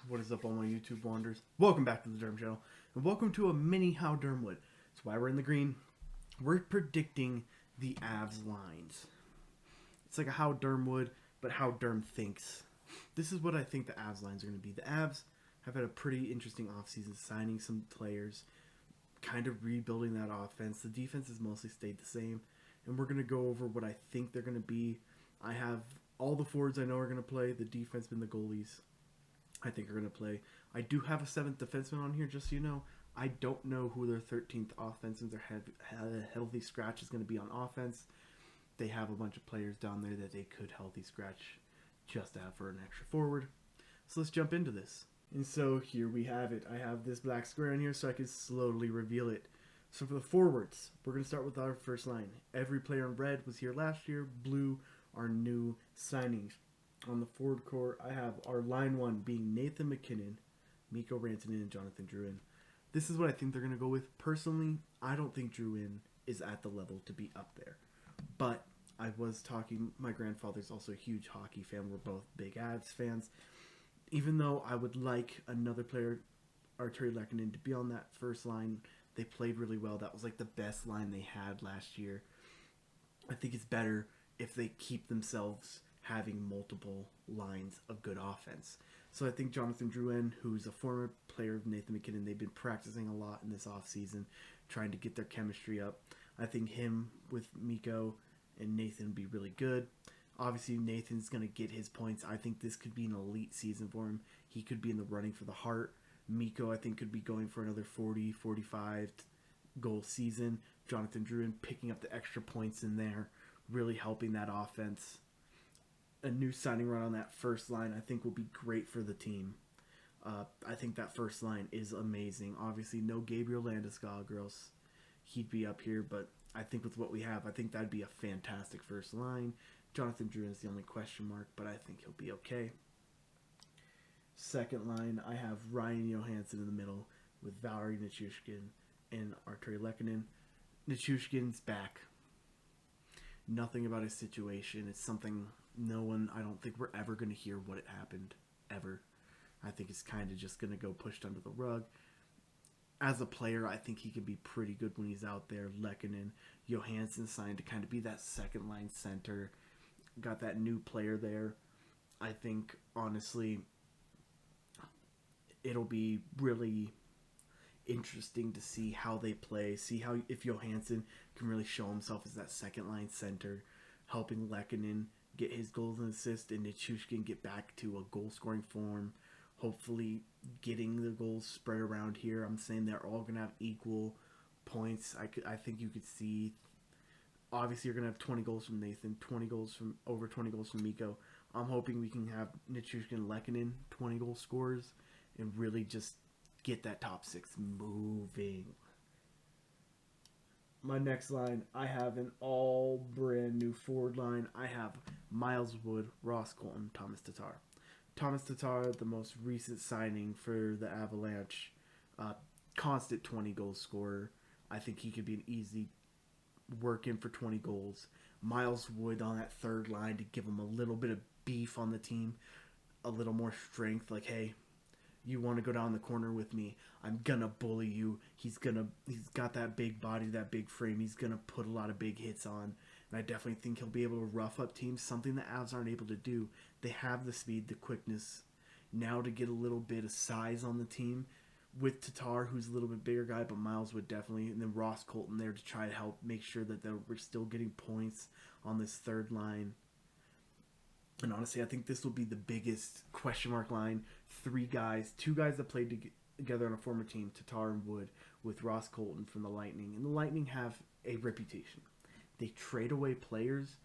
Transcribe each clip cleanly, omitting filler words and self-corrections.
What is up, all my YouTube wanders? Welcome back to the Derm channel, and welcome to a mini How Derm Would. That's why we're in the green. We're predicting the Avs Lines. It's like a How Derm Would, but How Derm thinks. This is what I think the Avs Lines are going to be. The Avs have had a pretty interesting offseason, signing some players, kind of rebuilding that offense. The defense has mostly stayed the same, and we're going to go over what I think they're going to be. I have all the forwards I know are going to play, the defensemen, the goalies. I think are going to play. I do have a 7th defenseman on here, just so you know. I don't know who their 13th offenseman or healthy scratch is going to be on offense. They have a bunch of players down there that they could healthy scratch just to have for an extra forward. So let's jump into this. And so here we have it. I have this black square in here so I can slowly reveal it. So for the forwards, we're going to start with our first line. Every player in red was here last year. Blue are new signings. On the forward core, I have our line 1 being Nathan MacKinnon, Mikko Rantanen, and Jonathan Drouin. This is what I think they're going to go with. Personally, I don't think Drouin is at the level to be up there. But I was talking, my grandfather's also a huge hockey fan. We're both big Avs fans. Even though I would like another player, Arturi Lehkonen, to be on that first line, they played really well. That was like the best line they had last year. I think it's better if they keep themselves having multiple lines of good offense. So I think Jonathan Drouin, who's a former player of Nathan MacKinnon, they've been practicing a lot in this offseason, trying to get their chemistry up. I think him with Mikko and Nathan would be really good. Obviously, Nathan's going to get his points. I think this could be an elite season for him. He could be in the running for the Hart. Mikko, I think, could be going for another 40, 45 goal season. Jonathan Drouin picking up the extra points in there, really helping that offense. A new signing run on that first line I think will be great for the team. I think that first line is amazing. Obviously, no Gabriel Landeskog, or else he'd be up here, but I think with what we have, I think that'd be a fantastic first line. Jonathan Drouin is the only question mark, but I think he'll be okay. Second line, I have Ryan Johansson in the middle with Valeri Nichushkin and Arturi Lehkonen. Nichushkin's back. Nothing about his situation. It's something I don't think we're ever going to hear what it happened, ever. I think it's kind of just going to go pushed under the rug. As a player, I think he can be pretty good when he's out there. Lehkonen, Johansson signed to kind of be that second line center. Got that new player there. I think, honestly, it'll be really interesting to see how they play. See how if Johansson can really show himself as that second line center, helping Lehkonen get his goals and assists, and Nichushkin get back to a goal scoring form. Hopefully, getting the goals spread around here. I'm saying they're all gonna have equal points. I think you could see. Obviously, you're gonna have 20 goals from Nathan, 20 goals from over 20 goals from Mikko. I'm hoping we can have Nichushkin and Lehkonen 20 goal scorers and really just get that top 6 moving. My next line, I have an all brand new forward line. I have Miles Wood, Ross Colton, Thomas Tatar. Thomas Tatar, the most recent signing for the Avalanche, constant 20 goal scorer. I think he could be an easy work in for 20 goals. Miles Wood on that third line to give him a little bit of beef on the team, a little more strength. Like, hey, you want to go down the corner with me? I'm gonna bully you. He's got that big body, that big frame. He's gonna put a lot of big hits on, and I definitely think he'll be able to rough up teams. Something the Avs aren't able to do. They have the speed, the quickness, now to get a little bit of size on the team. With Tatar, who's a little bit bigger guy, but Miles would definitely, and then Ross Colton there to try to help make sure that we're still getting points on this third line. And honestly, I think this will be the biggest question mark line. 3 guys, 2 guys that played together on a former team, Tatar and Wood, with Ross Colton from the Lightning. And the Lightning have a reputation. They trade away players,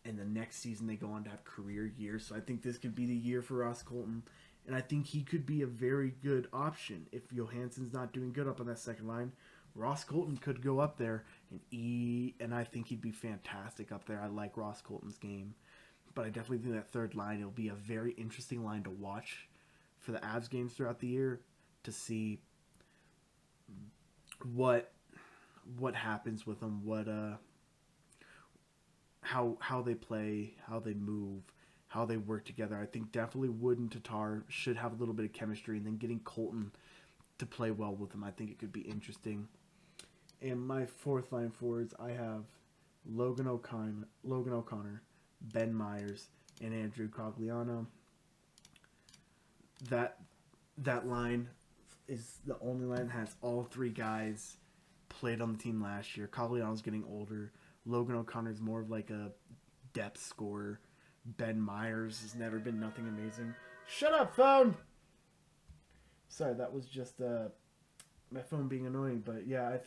and the next season they go on to have career years. So I think this could be the year for Ross Colton. And I think he could be a very good option. If Johansson's not doing good up on that second line, Ross Colton could go up there and I think he'd be fantastic up there. I like Ross Colton's game. But I definitely think that third line, it'll be a very interesting line to watch for the Avs games throughout the year to see what happens with them, how they play, how they move, how they work together. I think definitely Wood and Tatar should have a little bit of chemistry, and then getting Colton to play well with them, I think it could be interesting. And my fourth line forwards, I have Logan O'Connor, Ben Myers, and Andrew Cogliano. That that line is the only line that has all three guys played on the team last year. Cogliano's getting older. Logan O'Connor's more of like a depth scorer. Ben Myers has never been nothing amazing. Shut up, phone! Sorry, that was just my phone being annoying. But yeah, I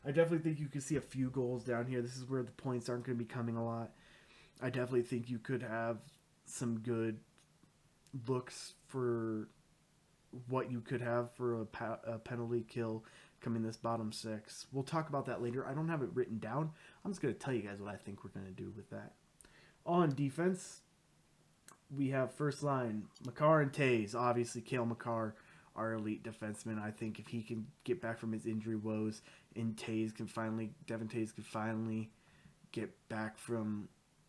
definitely think you could see a few goals down here. This is where the points aren't going to be coming a lot. I definitely think you could have some good looks for what you could have for a penalty kill coming this bottom six. We'll talk about that later. I don't have it written down. I'm just going to tell you guys what I think we're going to do with that. On defense, we have first line, Makar and Tays. Obviously, Cale Makar, our elite defenseman. I think if he can get back from his injury woes and Devin Tays can finally get back from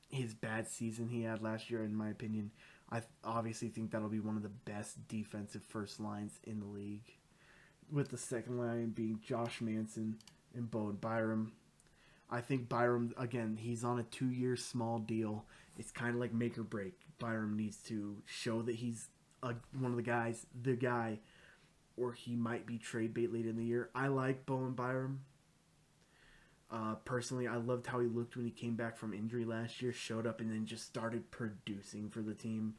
his bad season he had last year, in my opinion, I obviously think that'll be one of the best defensive first lines in the league. With the second line being Josh Manson and Bowen Byram. I think Byram, again, he's on a 2-year small deal. It's kind of like make or break. Byram needs to show that he's one of the guy, or he might be trade bait late in the year. I like Bowen Byram. Personally, I loved how he looked when he came back from injury last year, showed up, and then just started producing for the team.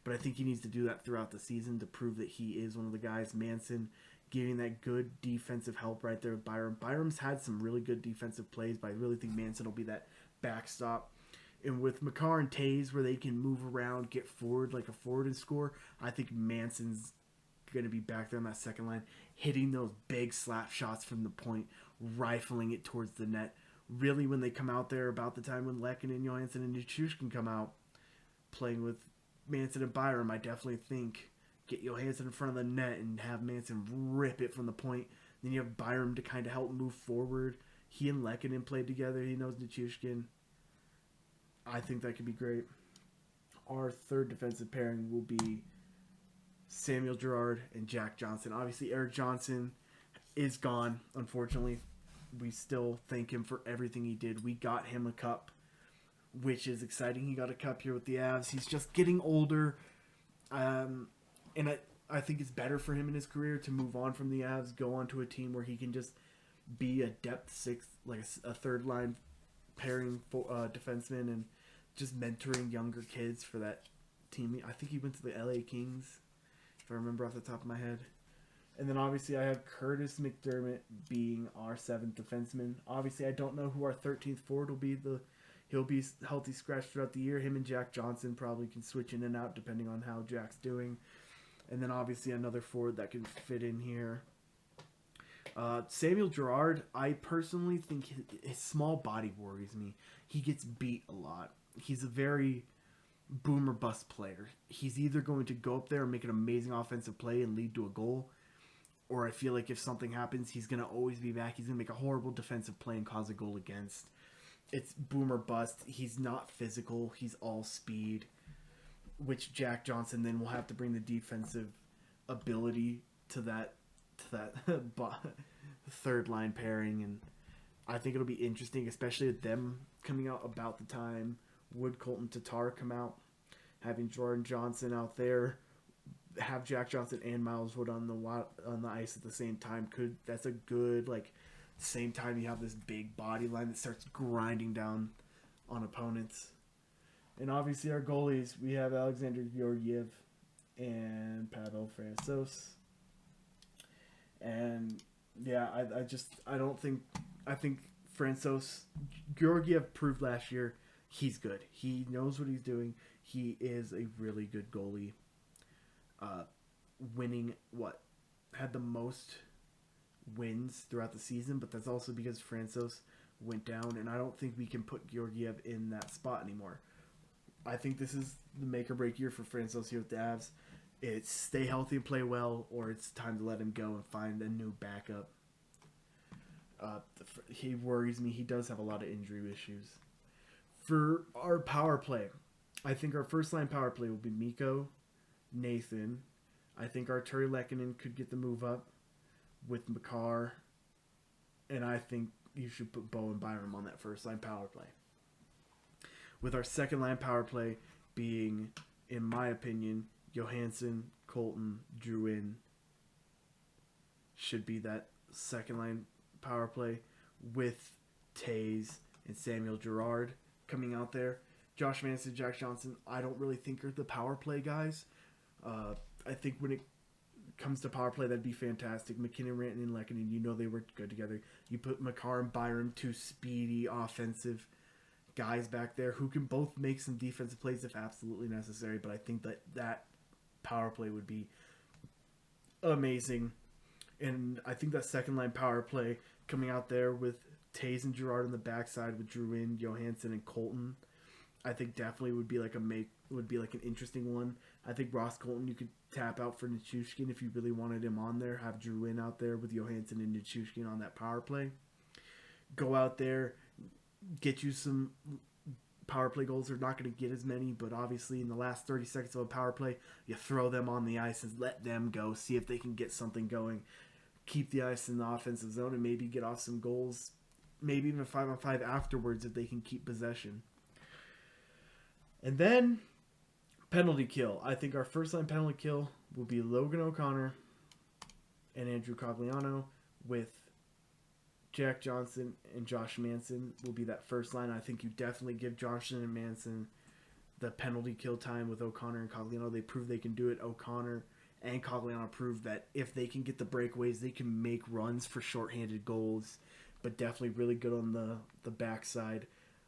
But I think he needs to do that throughout the season to prove that he is one of the guys. Manson giving that good defensive help right there with Byram. Byram's had some really good defensive plays, but I really think Manson will be that backstop. And with Makar and Tays, where they can move around, get forward like a forward and score, I think Manson's going to be back there on that second line, hitting those big slap shots from the point, rifling it towards the net. Really, when they come out there about the time when Lekin and Johansson and Nichushkin come out playing with Manson and Byram, I definitely think get Johansson in front of the net and have Manson rip it from the point. Then you have Byram to kind of help move forward. He and Lekkinen played together. He knows Nichushkin. I think that could be great. Our third defensive pairing will be Samuel Girard and Jack Johnson. Obviously, Eric Johnson is gone, unfortunately. We still thank him for everything he did. We got him a cup, which is exciting. He got a cup here with the Avs. He's just getting older. And I think it's better for him in his career to move on from the Avs, go on to a team where he can just be a depth sixth, like a third line pairing defenseman, and just mentoring younger kids for that team. I think he went to the LA Kings, if I remember off the top of my head. And then obviously I have Curtis McDermott being our seventh defenseman. Obviously I don't know who our 13th forward will be. He'll be healthy scratch throughout the year. Him and Jack Johnson probably can switch in and out depending on how Jack's doing. And then obviously another forward that can fit in here. Samuel Girard, I personally think his small body worries me. He gets beat a lot. He's a very boom or bust player. He's either going to go up there and make an amazing offensive play and lead to a goal, or I feel like if something happens, he's going to always be back. He's going to make a horrible defensive play and cause a goal against. It's boom or bust. He's not physical. He's all speed, which Jack Johnson then will have to bring the defensive ability to that third line pairing. And I think it'll be interesting, especially with them coming out about the time Wood, Colton, Tatar come out, having Jordan Johnson out there, have Jack Johnson and Miles Wood on the ice at the same time. That's a good, like, same time you have this big body line that starts grinding down on opponents. And obviously our goalies, we have Alexander Georgiev and Pavel Francouz. And yeah, I think Francouz, Georgiev proved last year he's good. He knows what he's doing. He is a really good goalie. Winning had the most wins throughout the season, but that's also because Francouz went down, and I don't think we can put Georgiev in that spot anymore. I think this is the make or break year for Francouz here with the Avs. It's stay healthy and play well, or it's time to let him go and find a new backup. He worries me. He does have a lot of injury issues. For our power play, I think our first line power play will be Mikko, Nathan. I think our Arturi Lehkonen could get the move up with Makar. And I think you should put Bo and Byram on that first line power play. With our second line power play being, in my opinion, Johansson, Colton, Drouin should be that second line power play with Taze and Samuel Girard coming out there. Josh Manson, Jack Johnson, I don't really think are the power play guys. I think when it comes to power play, that'd be fantastic. McKinnon, Rantanen, and Lehkonen, you know they work good together. You put Makar and Byram, two speedy offensive guys back there who can both make some defensive plays if absolutely necessary. But I think that power play would be amazing. And I think that second line power play coming out there with Taze and Girard on the backside with Drouin, Johansson, and Colton, I think definitely would be like an interesting one. I think Ross Colton you could tap out for Nichushkin if you really wanted him on there. Have Drouin out there with Johansson and Nichushkin on that power play. Go out there, get you some power play goals. They're not going to get as many, but obviously in the last 30 seconds of a power play, you throw them on the ice and let them go. See if they can get something going. Keep the ice in the offensive zone and maybe get off some goals. Maybe even 5-on-5 afterwards if they can keep possession. And then, penalty kill. I think our first line penalty kill will be Logan O'Connor and Andrew Cogliano with Jack Johnson and Josh Manson will be that first line. I think you definitely give Johnson and Manson the penalty kill time with O'Connor and Cogliano. They prove they can do it. O'Connor and Cogliano prove that if they can get the breakaways, they can make runs for shorthanded goals, but definitely really good on the backside.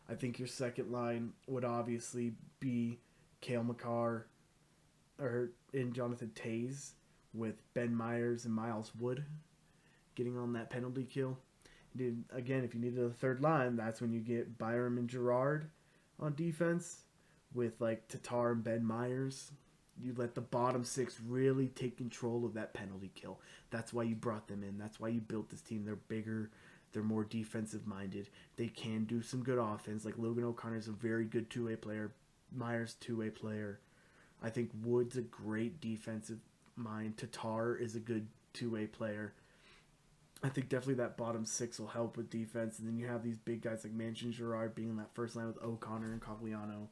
I think your second line would obviously be Cale Makar and Jonathan Taze with Ben Myers and Miles Wood getting on that penalty kill. Again, if you needed a third line, that's when you get Byram and Girard on defense with like Tatar and Ben Myers. You let the bottom six really take control of that penalty kill. That's why you brought them in. That's why you built this team. They're bigger. They're more defensive minded. They can do some good offense. Like Logan O'Connor is a very good two-way player. Myers, two-way player. I think Wood's a great defensive mind. Tatar is a good two-way player. I think definitely that bottom six will help with defense. And then you have these big guys like Manchin and Girard being in that first line with O'Connor and Cogliano.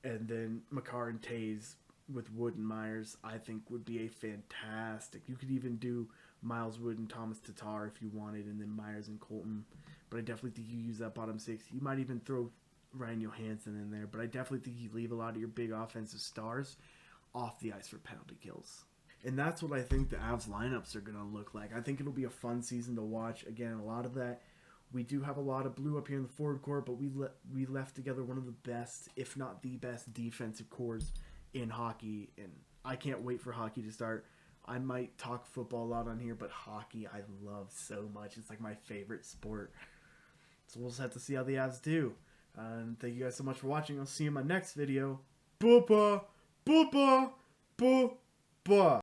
And then Makar and Taze with Wood and Myers, I think would be a fantastic. You could even do Miles Wood and Thomas Tatar if you wanted, and then Myers and Colton. But I definitely think you use that bottom six. You might even throw Ryan Johansson in there, but I definitely think you leave a lot of your big offensive stars off the ice for penalty kills. And that's what I think the Avs lineups are going to look like. I think it'll be a fun season to watch. Again, a lot of that, we do have a lot of blue up here in the forward core, but we left together one of the best, if not the best, defensive cores in hockey. And I can't wait for hockey to start. I might talk football a lot on here, but hockey I love so much. It's like my favorite sport. So we'll just have to see how the Avs do. And thank you guys so much for watching. I'll see you in my next video. Boopa! Boopa! Boopa!